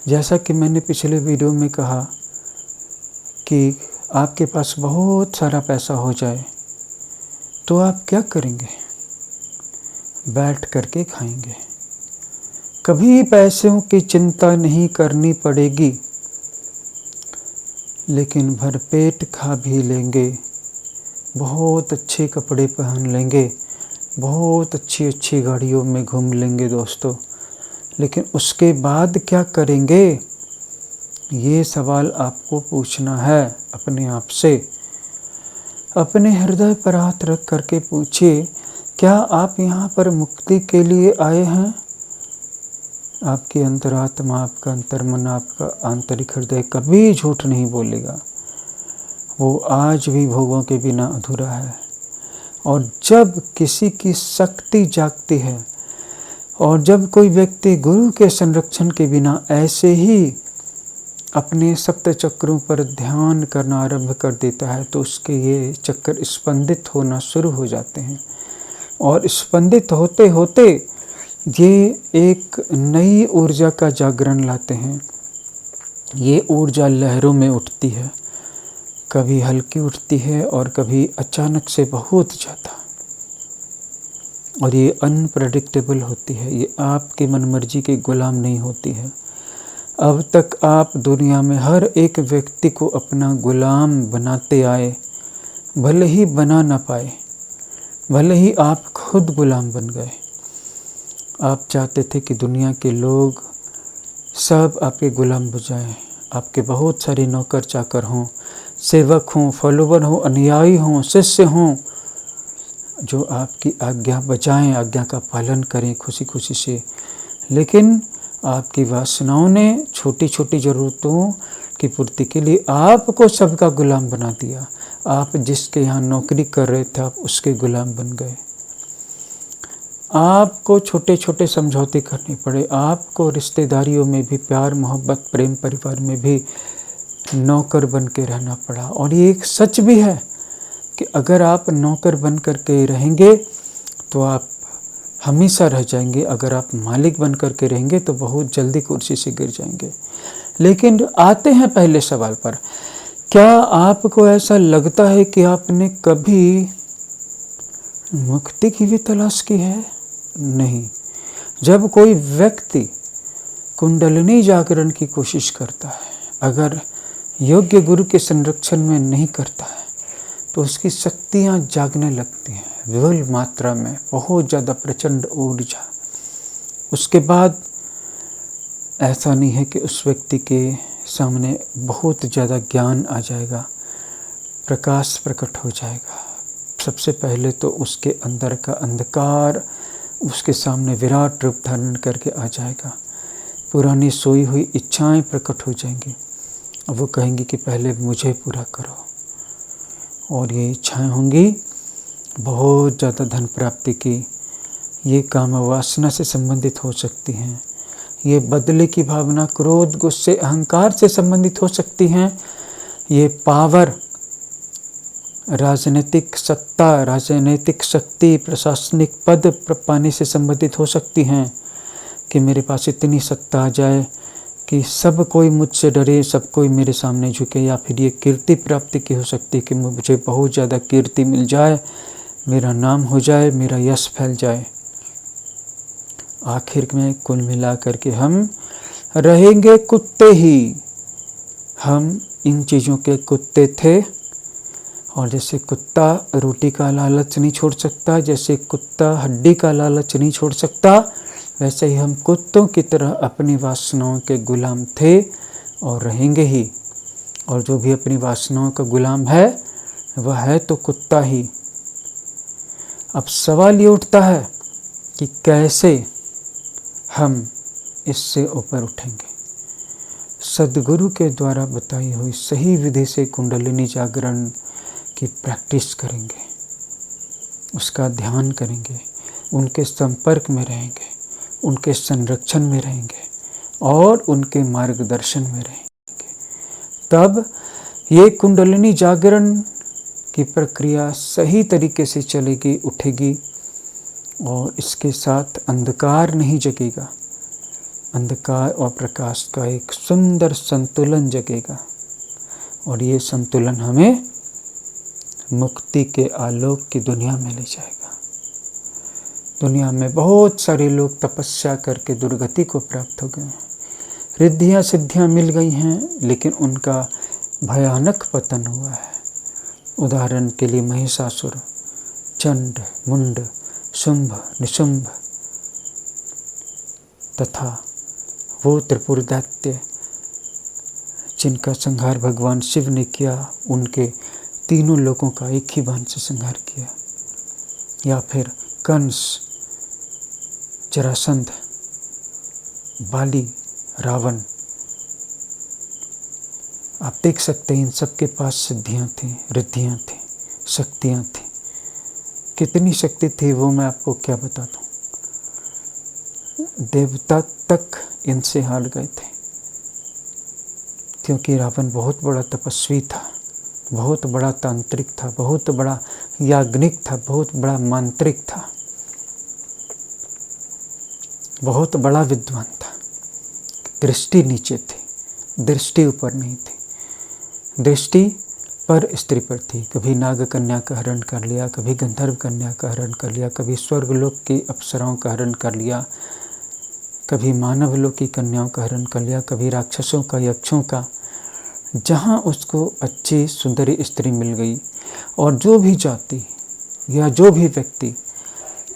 जैसा कि मैंने पिछले वीडियो में कहा कि आपके पास बहुत सारा पैसा हो जाए तो आप क्या करेंगे? बैठ करके खाएंगे। कभी पैसों की चिंता नहीं करनी पड़ेगी, लेकिन भरपेट खा भी लेंगे, बहुत अच्छे कपड़े पहन लेंगे, बहुत अच्छी अच्छी गाड़ियों में घूम लेंगे दोस्तों। लेकिन उसके बाद क्या करेंगे? ये सवाल आपको पूछना है अपने आप से। अपने हृदय पर हाथ रख करके पूछिए, क्या आप यहाँ पर मुक्ति के लिए आए हैं? आपकी अंतरात्मा, आपका अंतर्मन, आपका आंतरिक हृदय कभी झूठ नहीं बोलेगा। वो आज भी भोगों के बिना अधूरा है। और जब किसी की शक्ति जागती है और जब कोई व्यक्ति गुरु के संरक्षण के बिना ऐसे ही अपने सप्त चक्रों पर ध्यान करना आरंभ कर देता है, तो उसके ये चक्र स्पंदित होना शुरू हो जाते हैं। और स्पंदित होते होते ये एक नई ऊर्जा का जागरण लाते हैं। ये ऊर्जा लहरों में उठती है, कभी हल्की उठती है और कभी अचानक से बहुत ज़्यादा। और ये अनप्रेडिक्टेबल होती है, ये आपकी मनमर्जी के गुलाम नहीं होती है। अब तक आप दुनिया में हर एक व्यक्ति को अपना गुलाम बनाते आए, भले ही बना ना पाए, भले ही आप खुद गुलाम बन गए। आप चाहते थे कि दुनिया के लोग सब आपके गुलाम बजाएं, आपके बहुत सारे नौकर चाकर हों, सेवक हों, फॉलोवर हों, अनुयायी हों, शिष्य हों, जो आपकी आज्ञा बजाएं, आज्ञा का पालन करें खुशी खुशी से। लेकिन आपकी वासनाओं ने छोटी छोटी ज़रूरतों की पूर्ति के लिए आपको सबका गुलाम बना दिया। आप जिसके यहाँ नौकरी कर रहे थे, आप उसके गुलाम बन गए। आपको छोटे छोटे समझौते करने पड़े। आपको रिश्तेदारियों में भी, प्यार मोहब्बत प्रेम परिवार में भी नौकर बन के रहना पड़ा। और ये एक सच भी है कि अगर आप नौकर बन कर के रहेंगे तो आप हमेशा रह जाएंगे, अगर आप मालिक बन कर के रहेंगे तो बहुत जल्दी कुर्सी से गिर जाएंगे। लेकिन आते हैं पहले सवाल पर, क्या आपको ऐसा लगता है कि आपने कभी मुक्ति की भी तलाश की है? नहीं। जब कोई व्यक्ति कुंडलिनी जागरण की कोशिश करता है, अगर योग्य गुरु के संरक्षण में नहीं करता है, तो उसकी शक्तियाँ जागने लगती हैं विपुल मात्रा में, बहुत ज़्यादा प्रचंड ऊर्जा। उसके बाद ऐसा नहीं है कि उस व्यक्ति के सामने बहुत ज़्यादा ज्ञान आ जाएगा, प्रकाश प्रकट हो जाएगा। सबसे पहले तो उसके अंदर का अंधकार उसके सामने विराट रूप धारण करके आ जाएगा। पुरानी सोई हुई इच्छाएं प्रकट हो जाएंगी। अब वो कहेंगी कि पहले मुझे पूरा करो। और ये इच्छाएं होंगी बहुत ज़्यादा धन प्राप्ति की। ये काम वासना से संबंधित हो सकती हैं। ये बदले की भावना, क्रोध, गुस्से, अहंकार से संबंधित हो सकती हैं। ये पावर, राजनीतिक सत्ता, राजनीतिक शक्ति, प्रशासनिक पद पाने से संबंधित हो सकती हैं कि मेरे पास इतनी सत्ता आ जाए कि सब कोई मुझसे डरे, सब कोई मेरे सामने झुके। या फिर ये कीर्ति प्राप्ति की हो सकती है कि मुझे बहुत ज़्यादा कीर्ति मिल जाए, मेरा नाम हो जाए, मेरा यश फैल जाए। आखिर में कुल मिला करके हम रहेंगे कुत्ते ही। हम इन चीज़ों के कुत्ते थे। और जैसे कुत्ता रोटी का लालच नहीं छोड़ सकता, जैसे कुत्ता हड्डी का लालच नहीं छोड़ सकता, वैसे ही हम कुत्तों की तरह अपनी वासनाओं के गुलाम थे और रहेंगे ही। और जो भी अपनी वासनाओं का गुलाम है वह है तो कुत्ता ही। अब सवाल ये उठता है कि कैसे हम इससे ऊपर उठेंगे। सद्गुरु के द्वारा बताई हुई सही विधि से कुंडलिनी जागरण की प्रैक्टिस करेंगे, उसका ध्यान करेंगे, उनके संपर्क में रहेंगे, उनके संरक्षण में रहेंगे और उनके मार्गदर्शन में रहेंगे। तब ये कुंडलिनी जागरण की प्रक्रिया सही तरीके से चलेगी, उठेगी और इसके साथ अंधकार नहीं जगेगा। अंधकार और प्रकाश का एक सुंदर संतुलन जगेगा और ये संतुलन हमें मुक्ति के आलोक की दुनिया में ले जाएगा। दुनिया में बहुत सारे लोग तपस्या करके दुर्गति को प्राप्त हो गए हैं, रिद्धियाँ सिद्धियाँ मिल गई हैं, लेकिन उनका भयानक पतन हुआ है। उदाहरण के लिए महिषासुर, चंड, मुंड, शुंभ, निशुंभ तथा वो त्रिपुरदैत्य जिनका संहार भगवान शिव ने किया, उनके तीनों लोगों का एक ही बाण से संहार किया। या फिर कंस, जरासंध, बाली, रावण। आप देख सकते हैं इन सब के पास सिद्धियाँ थीं, रिद्धियाँ थीं, शक्तियाँ थीं। कितनी शक्ति थी वो मैं आपको क्या बता दूँ। देवता तक इनसे हार गए थे, क्योंकि रावण बहुत बड़ा तपस्वी था, बहुत बड़ा तांत्रिक था, बहुत बड़ा याज्ञनिक था, बहुत बड़ा मांत्रिक था, बहुत बड़ा विद्वान था। दृष्टि नीचे थी, दृष्टि ऊपर नहीं थी। दृष्टि पर स्त्री पर थी। कभी नाग कन्या का हरण कर लिया, कभी गंधर्व कन्या का हरण कर लिया, कभी स्वर्गलोक की अप्सराओं का हरण कर लिया, कभी मानवलोक की कन्याओं का हरण कर लिया, कभी राक्षसों का, यक्षों का। जहाँ उसको अच्छी सुंदरी स्त्री मिल गई, और जो भी जाति या जो भी व्यक्ति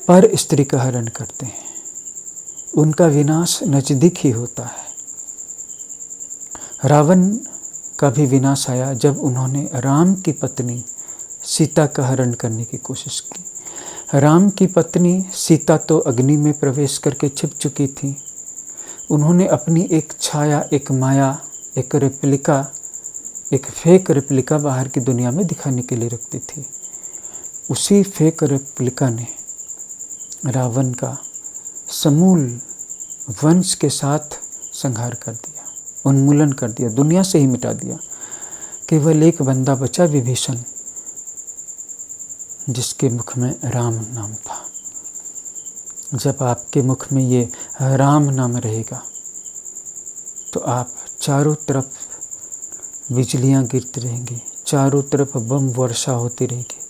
पर स्त्री का हरण करते हैं, उनका विनाश नज़दीक ही होता है। रावण का भी विनाश आया जब उन्होंने राम की पत्नी सीता का हरण करने की कोशिश की। राम की पत्नी सीता तो अग्नि में प्रवेश करके छिप चुकी थी। उन्होंने अपनी एक छाया, एक माया, एक रेप्लिका, एक फेक रेप्लिका बाहर की दुनिया में दिखाने के लिए रखती थी। उसी फेक रेप्लिका ने रावण का समूल वंश के साथ संहार कर दिया, उन्मूलन कर दिया, दुनिया से ही मिटा दिया। केवल एक बंदा बचा, विभीषण, जिसके मुख में राम नाम था। जब आपके मुख में ये राम नाम रहेगा तो आप चारों तरफ बिजलियां गिरती रहेंगी, चारों तरफ बम वर्षा होती रहेगी,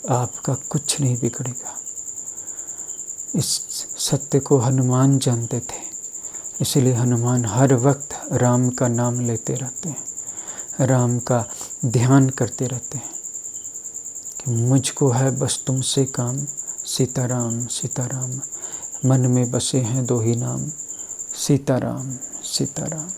आपका कुछ नहीं बिगड़ेगा। इस सत्य को हनुमान जानते थे, इसलिए हनुमान हर वक्त राम का नाम लेते रहते हैं, राम का ध्यान करते रहते हैं कि मुझको है बस तुमसे काम, सीताराम सीताराम, मन में बसे हैं दो ही नाम, सीताराम सीताराम।